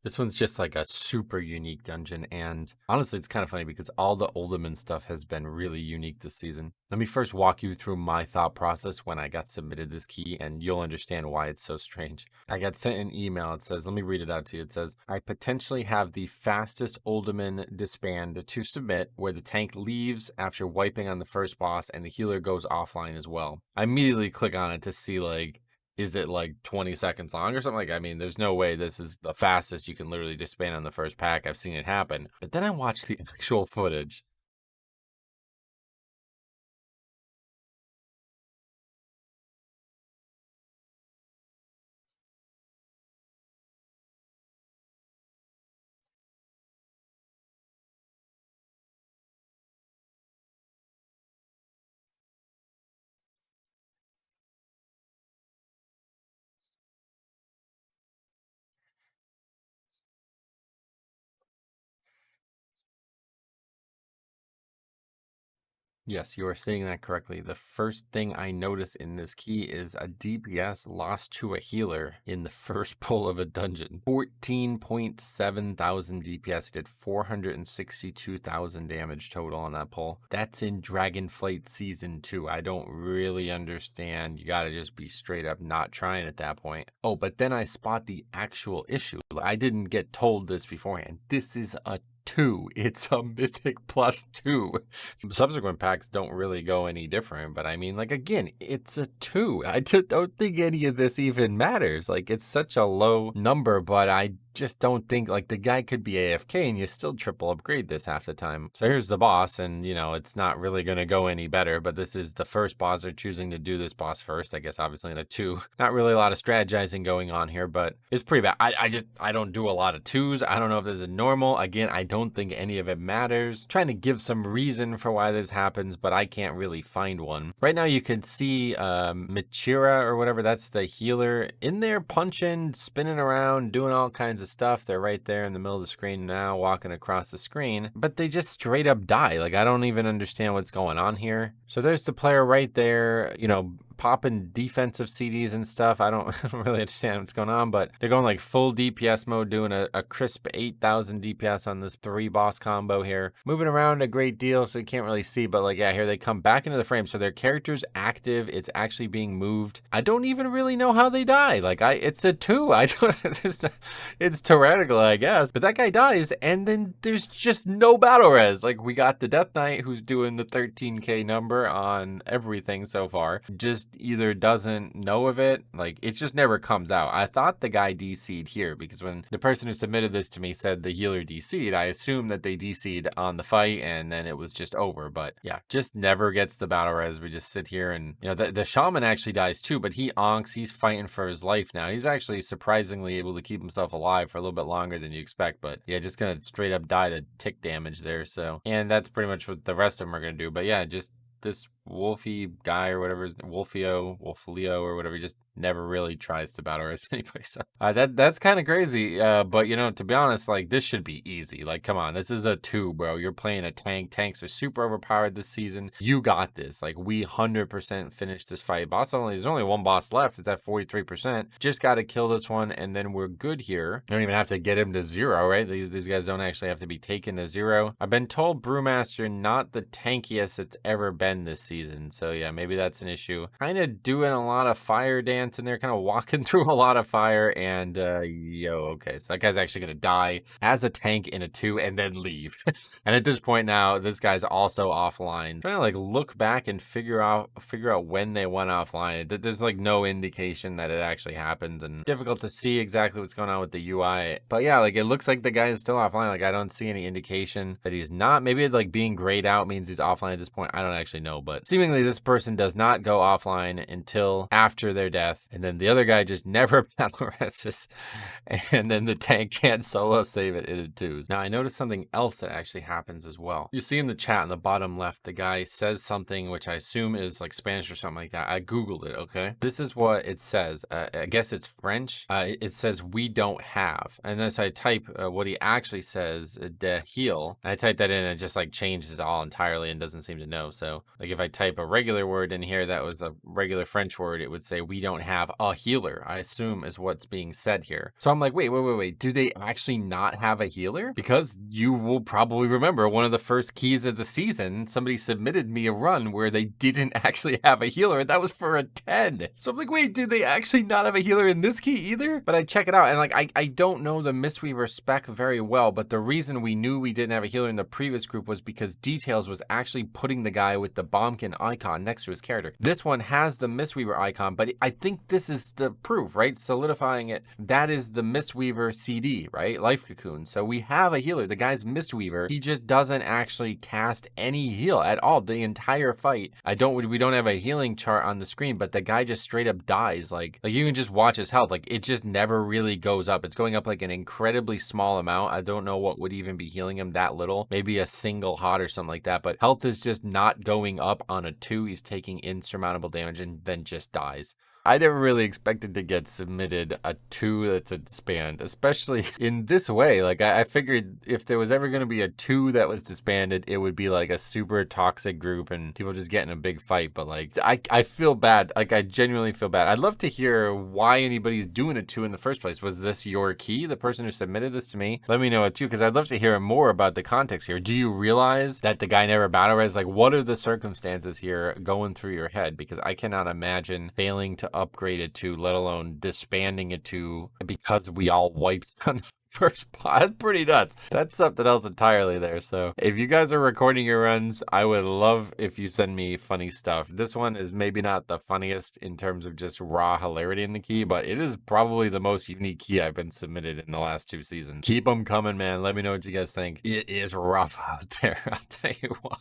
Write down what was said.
This one's just like a super unique dungeon, and honestly, it's kind of funny because all the Uldaman stuff has been really unique this season. Let me first walk you through my thought process when I got submitted this key, and you'll understand why it's so strange. I got sent an email. It says, let me read it out to you. It says, I potentially have the fastest Uldaman disband to submit, where the tank leaves after wiping on the first boss and the healer goes offline as well. I immediately click on it to see, like, is it like 20 seconds long or something? Like, I mean, there's no way this is the fastest you can literally disband on the first pack. I've seen it happen. But then I watched the actual footage. Yes, you are saying that correctly. The first thing I noticed in this key is a DPS lost to a healer in the first pull of a dungeon. 14.7 thousand DPS. He did 462,000 damage total on that pull. That's in Dragonflight Season 2. I don't really understand. You gotta just be straight up not trying at that point. Oh, but then I spot the actual issue. I didn't get told this beforehand. This is a 2. It's a Mythic +2. Subsequent packs don't really go any different, but I mean, like, again, it's a 2. I just don't think any of this even matters. Like, it's such a low number, but I just don't think, like, the guy could be AFK and you still triple upgrade this half the time. So here's the boss, and you know, it's not really gonna go any better, but this is the first boss. They're choosing to do this boss first, I guess, obviously in a 2. Not really a lot of strategizing going on here, but it's pretty bad. I don't do a lot of 2s. I don't know if this is normal. Again, I don't think any of it matters. Trying to give some reason for why this happens, but I can't really find one. Right now you can see Michira or whatever, that's the healer, in there punching, spinning around, doing all kinds of stuff. They're right there in the middle of the screen now, walking across the screen, but they just straight up die. Like, I don't even understand what's going on here. So there's the player right there, you know, popping defensive CDs and stuff. I don't really understand what's going on, but they're going like full DPS mode, doing a crisp 8,000 DPS on this 3 boss combo here. Moving around a great deal, so you can't really see, but like, yeah, here they come back into the frame. So their character's active. It's actually being moved. I don't even really know how they die. Like, it's a 2. I don't, it's tyrannical, I guess. But that guy dies, and then there's just no battle res. Like, we got the Death Knight who's doing the 13K number on everything so far. Just either doesn't know of it, like, it just never comes out. I thought the guy DC'd here, because when the person who submitted this to me said the healer DC'd, I assumed that they DC'd on the fight and then it was just over. But yeah, just never gets the battle res. We just sit here and, you know, the shaman actually dies too, but he onks. He's fighting for his life now. He's actually surprisingly able to keep himself alive for a little bit longer than you expect, but yeah, just gonna straight up die to tick damage there. So, and that's pretty much what the rest of them are gonna do. But yeah, just this Wolfie guy or whatever, Wolfleo or whatever, he just never really tries to battle us anyway. So that's kind of crazy. But you know, to be honest, like, this should be easy. Like, come on, this is a 2, bro. You're playing a tank. Tanks are super overpowered this season. You got this. Like, we 100% finished this fight. There's only one boss left. It's at 43%. Just got to kill this one, and then we're good here. Don't even have to get him to 0, right? These guys don't actually have to be taken to 0. I've been told Brewmaster not the tankiest it's ever been this season. So yeah, maybe that's an issue. Kind of doing a lot of fire dance in there, kind of walking through a lot of fire, and okay, so that guy's actually gonna die as a tank in a 2 and then leave. And at this point now, this guy's also offline. Trying to like look back and figure out when they went offline. There's like no indication that it actually happens, and difficult to see exactly what's going on with the UI. But yeah, like, it looks like the guy is still offline. Like, I don't see any indication that he's not. Maybe like being grayed out means he's offline at this point. I don't actually know, but seemingly this person does not go offline until after their death, and then the other guy just never battle rests, and then the tank can't solo save it in 2s. Now I noticed something else that actually happens as well. You see in the chat in the bottom left, the guy says something which I assume is like Spanish or something like that. I googled it, okay? This is what it says. I guess it's French. It says "we don't have," and then I type what he actually says, "de heal." I type that in and it just like changes all entirely and doesn't seem to know. So like, if I I type a regular word in here that was a regular French word, it would say, we don't have a healer, I assume is what's being said here. So I'm like, wait. Do they actually not have a healer? Because you will probably remember one of the first keys of the season, somebody submitted me a run where they didn't actually have a healer, and that was for a 10. So I'm like, wait, do they actually not have a healer in this key either? But I check it out, and like, I don't know the Mistweaver spec very well, but the reason we knew we didn't have a healer in the previous group was because Details was actually putting the guy with the Bombkin icon next to his character. This one has the Mistweaver icon, but I think this is the proof, right? Solidifying it. That is the Mistweaver CD, right? Life Cocoon. So we have a healer. The guy's Mistweaver. He just doesn't actually cast any heal at all the entire fight. We don't have a healing chart on the screen, but the guy just straight up dies. Like you can just watch his health. Like it just never really goes up. It's going up like an incredibly small amount. I don't know what would even be healing him that little. Maybe a single hot or something like that. But health is just not going up on a 2. He's taking insurmountable damage and then just dies. I never really expected to get submitted a 2 that's a disband, especially in this way. Like I figured if there was ever going to be a 2 that was disbanded, it would be like a super toxic group and people just get in a big fight. But like I feel bad. Like I genuinely feel bad. I'd love to hear why anybody's doing a 2 in the first place. Was this your key? The person who submitted this to me? Let me know it too, because I'd love to hear more about the context here. Do you realize that the guy never battle res? Like what are the circumstances here going through your head? Because I cannot imagine failing to upgrade it to, let alone disbanding it to, because we all wiped on the first pot. That's pretty nuts. That's something else entirely there. So if you guys are recording your runs, I would love if you send me funny stuff. This one is maybe not the funniest in terms of just raw hilarity in the key, but it is probably the most unique key I've been submitted in the last 2 seasons. Keep them coming, man. Let me know what you guys think. It is rough out there, I'll tell you what.